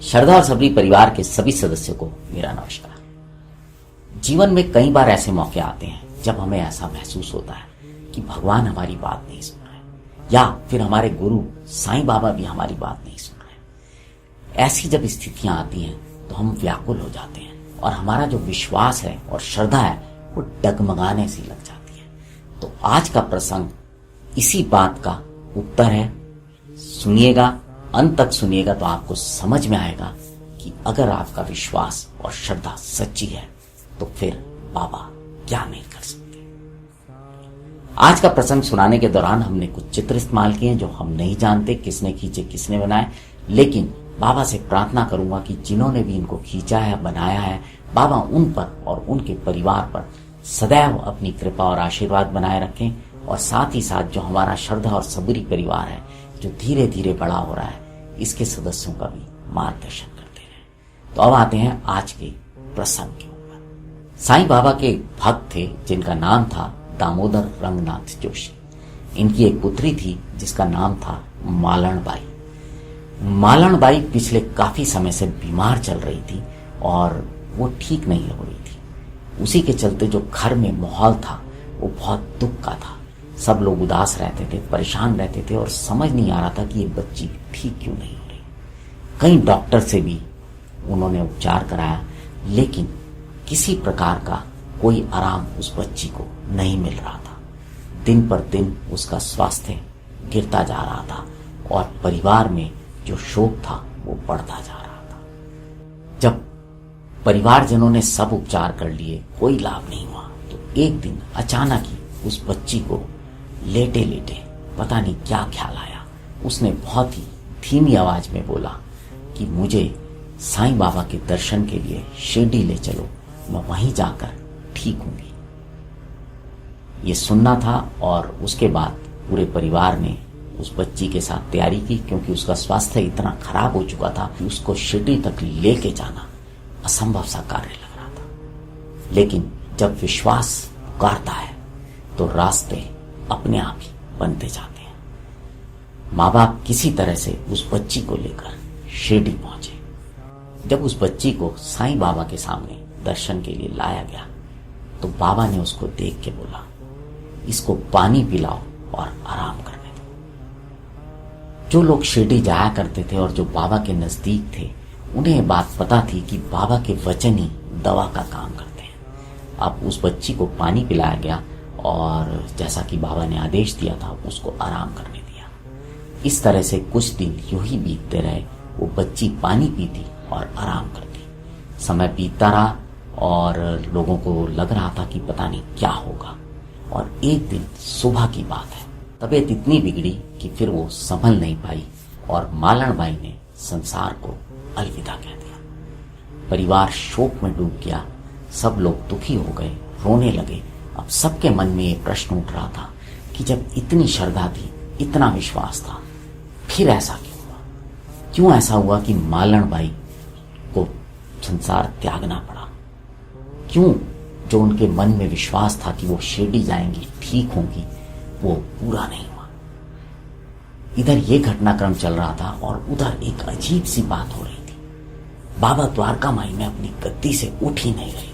श्रद्धा और सबरी परिवार के सभी सदस्यों को मेरा नमस्कार। जीवन में कई बार ऐसे मौके आते हैं जब हमें ऐसा महसूस होता है कि भगवान हमारी बात नहीं सुन रहे, या फिर हमारे गुरु साईं बाबा भी हमारी बात नहीं सुन रहे। ऐसी जब स्थितियां आती हैं तो हम व्याकुल हो जाते हैं और हमारा जो विश्वास है और श्रद्धा है वो डगमगाने सी लग जाती है। तो आज का प्रसंग इसी बात का उत्तर है। सुनिएगा, अंत तक सुनिएगा तो आपको समझ में आएगा कि अगर आपका विश्वास और श्रद्धा सच्ची है तो फिर बाबा क्या नहीं कर सकते। आज का प्रसंग सुनाने के दौरान हमने कुछ चित्र इस्तेमाल किए जो हम नहीं जानते किसने खींचे किसने बनाए, लेकिन बाबा से प्रार्थना करूंगा कि जिन्होंने भी इनको खींचा है बनाया है, बाबा उन पर और उनके परिवार पर सदैव अपनी कृपा और आशीर्वाद बनाए रखें। और साथ ही साथ जो हमारा श्रद्धा और सबरी परिवार है जो धीरे धीरे बड़ा हो रहा है, इसके सदस्यों का भी मार्गदर्शन करते रहे। तो अब आते हैं आज के प्रसंग के ऊपर। साईं बाबा के एक भक्त थे जिनका नाम था दामोदर रंगनाथ जोशी। इनकी एक पुत्री थी जिसका नाम था मालणबाई। मालणबाई पिछले काफी समय से बीमार चल रही थी और वो ठीक नहीं हो रही थी। उसी के चलते जो घर में माहौल था वो बहुत दुख का था। सब लोग उदास रहते थे, परेशान रहते थे और समझ नहीं आ रहा था कि ये बच्ची ठीक क्यों नहीं हो रही। कई डॉक्टर से भी उन्होंने उपचार कराया, लेकिन किसी प्रकार का कोई आराम उस बच्ची को नहीं मिल रहा था। दिन पर दिन उसका स्वास्थ्य गिरता जा रहा था और परिवार में जो शोक था वो बढ़ता जा रहा था। जब परिवारजनों ने सब उपचार कर लिए, कोई लाभ नहीं हुआ, तो एक दिन अचानक ही उस बच्ची को लेटे लेटे पता नहीं क्या ख्याल आया। उसने बहुत ही धीमी आवाज में बोला कि मुझे साईं बाबा के दर्शन के लिए शिरडी ले चलो, मैं वहीं जाकर ठीक होंगी। ये सुनना था और उसके बाद पूरे परिवार ने उस बच्ची के साथ तैयारी की, क्योंकि उसका स्वास्थ्य इतना खराब हो चुका था कि उसको शिरडी तक लेके जाना असंभव सा कार्य लग रहा था। लेकिन जब विश्वास पुकारता है तो रास्ते अपने आप ही बनते जाते हैं। माँ बाप किसी तरह से उस बच्ची को लेकर शिरडी पहुंचे। जब उस बच्ची को साईं बाबा के सामने दर्शन के लिए लाया गया तो बाबा ने उसको देख के बोला, इसको पानी पिलाओ और आराम करने दो। जो लोग शिरडी जाया करते थे और जो बाबा के नजदीक थे, उन्हें ये बात पता थी कि बाबा के वचन ही दवा का काम करते हैं। अब उस बच्ची को पानी पिलाया गया और जैसा कि बाबा ने आदेश दिया था उसको आराम करने दिया। इस तरह से कुछ दिन यूं ही बीतते रहे। वो बच्ची पानी पीती और आराम करती। समय बीतता रहा और लोगों को लग रहा था कि पता नहीं क्या होगा। और एक दिन सुबह की बात है, तबीयत इतनी बिगड़ी कि फिर वो संभल नहीं पाई और मालणबाई ने संसार को अलविदा कह दिया। परिवार शोक में डूब गया, सब लोग दुखी हो गए, रोने लगे। अब सबके मन में ये प्रश्न उठ रहा था कि जब इतनी श्रद्धा थी, इतना विश्वास था, फिर ऐसा क्यों हुआ? क्यों ऐसा हुआ कि मालणबाई को संसार त्यागना पड़ा? क्यों जो उनके मन में विश्वास था कि वो शिरडी जाएंगी, ठीक होंगी, वो पूरा नहीं हुआ? इधर ये घटनाक्रम चल रहा था और उधर एक अजीब सी बात हो रही थी। बाबा द्वारका माई में अपनी गद्दी से उठ ही नहीं रहे थे।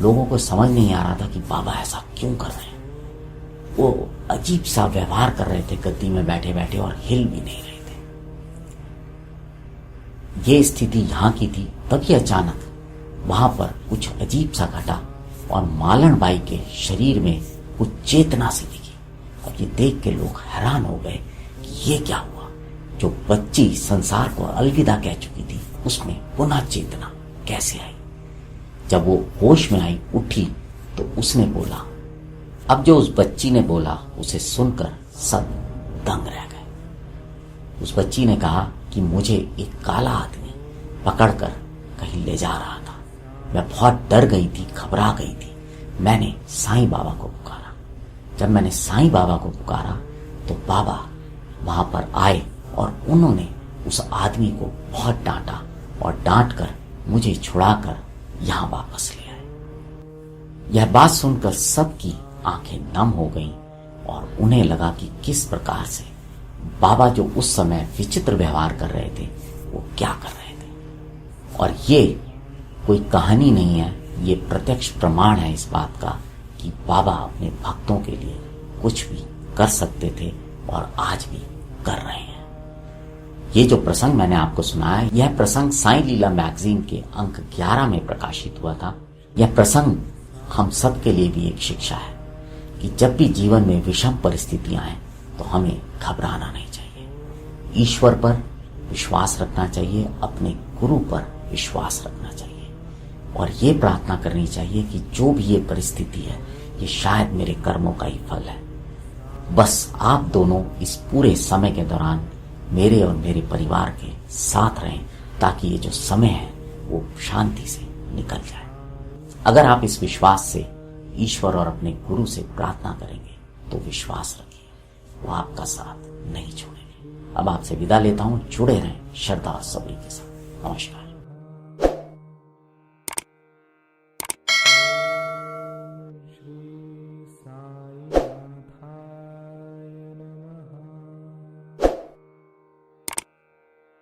लोगों को समझ नहीं आ रहा था कि बाबा ऐसा क्यों कर रहे हैं। वो अजीब सा व्यवहार कर रहे थे गद्दी में बैठे बैठे और हिल भी नहीं रहे थे। ये स्थिति यहां की थी, तभी अचानक वहां पर कुछ अजीब सा घटा और मालणबाई के शरीर में कुछ चेतना सी दिखी। अब ये देख के लोग हैरान हो गए कि ये क्या हुआ। जो बच्ची संसार को अलविदा कह चुकी थी, उसमें पुनः चेतना कैसे आई? जब वो होश में आई, उठी, तो उसने बोला। अब जो उस बच्ची ने बोला उसे सुनकर सब दंग रह गए। उस बच्ची ने कहा कि मुझे एक काला आदमी पकड़कर कहीं ले जा रहा था। मैं बहुत डर गई थी, घबरा गई थी। मैंने साईं बाबा को पुकारा। जब मैंने साईं बाबा को पुकारा तो बाबा वहां पर आए और उन्होंने उस आदमी को बहुत डांटा और डांट कर मुझे छुड़ाकर यहां वापस ले आए। यह बात सुनकर सबकी आंखें नम हो गईं और उन्हें लगा कि किस प्रकार से बाबा जो उस समय विचित्र व्यवहार कर रहे थे वो क्या कर रहे थे। और ये कोई कहानी नहीं है, ये प्रत्यक्ष प्रमाण है इस बात का कि बाबा अपने भक्तों के लिए कुछ भी कर सकते थे और आज भी कर रहे हैं। ये जो प्रसंग मैंने आपको सुनाया, यह प्रसंग साईं लीला मैगजीन के अंक 11 में प्रकाशित हुआ था। यह प्रसंग हम सब के लिए भी एक शिक्षा है कि जब भी जीवन में विषम परिस्थितियां आए तो हमें घबराना नहीं चाहिए। ईश्वर पर विश्वास रखना चाहिए, अपने गुरु पर विश्वास रखना चाहिए और ये प्रार्थना करनी चाहिए कि जो भी ये परिस्थिति है, ये शायद मेरे कर्मों का ही फल है। बस आप दोनों इस पूरे समय के दौरान मेरे और मेरे परिवार के साथ रहें ताकि ये जो समय है वो शांति से निकल जाए। अगर आप इस विश्वास से ईश्वर और अपने गुरु से प्रार्थना करेंगे तो विश्वास रखिए, वो आपका साथ नहीं छोड़ेंगे। अब आपसे विदा लेता हूं, जुड़े रहें श्रद्धा और सब्र के साथ। नमस्कार।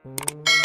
Oh